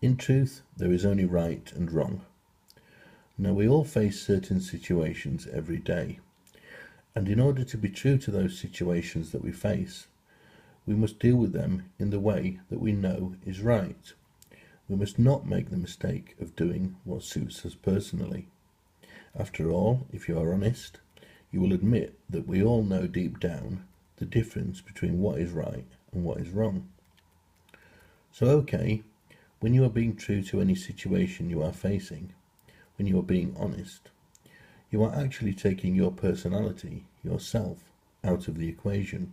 In truth, there is only right and wrong. Now, we all face certain situations every day, and in order to be true to those situations that we face, we must deal with them in the way that we know is right. We must not make the mistake of doing what suits us personally. After all, if you are honest, you will admit that we all know deep down the difference between what is right and what is wrong. So, okay, when you are being true to any situation you are facing, when you are being honest, you are actually taking your personality, yourself, out of the equation.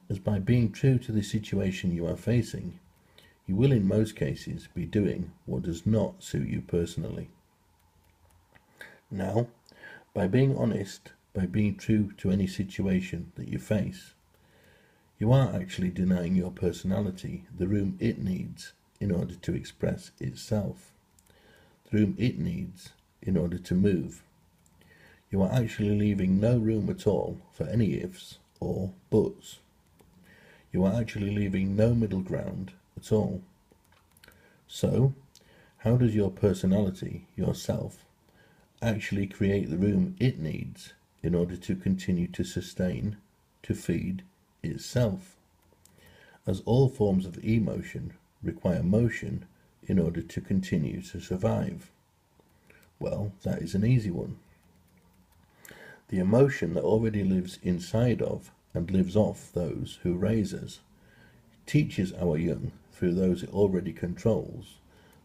As by being true to the situation you are facing, you will in most cases be doing what does not suit you personally. Now, by being honest, by being true to any situation that you face, you are actually denying your personality the room it needs in order to express itself, the room it needs in order to move. You are actually leaving no room at all for any ifs or buts. You are actually leaving no middle ground at all. So, how does your personality, yourself, actually create the room it needs in order to continue to sustain, to feed itself? As all forms of emotion require motion in order to continue to survive. Well, that is an easy one. The emotion that already lives inside of and lives off those who raise us teaches our young, through those it already controls,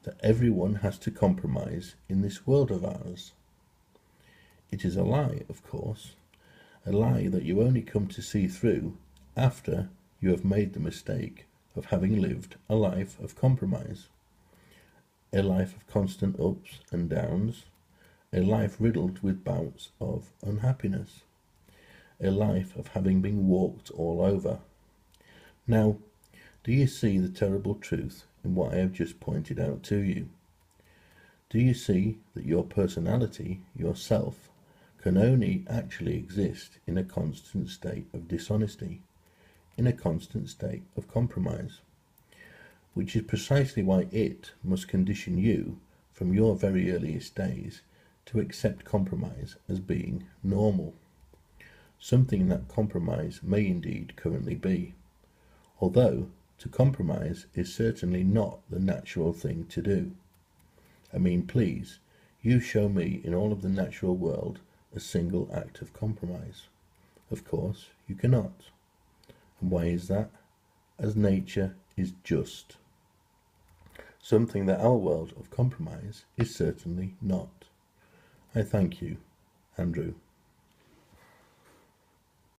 that everyone has to compromise in this world of ours. It is a lie, of course, a lie that you only come to see through after you have made the mistake of having lived a life of compromise, a life of constant ups and downs, a life riddled with bouts of unhappiness, a life of having been walked all over. Now, do you see the terrible truth in what I have just pointed out to you? Do you see that your personality, yourself, can only actually exist in a constant state of dishonesty, in a constant state of compromise, which is precisely why it must condition you from your very earliest days to accept compromise as being normal, something that compromise may indeed currently be, although to compromise is certainly not the natural thing to do. I mean, please, you show me in all of the natural world a single act of compromise. Of course, you cannot. And why is that? As nature is just. Something that our world of compromise is certainly not. I thank you, Andrew.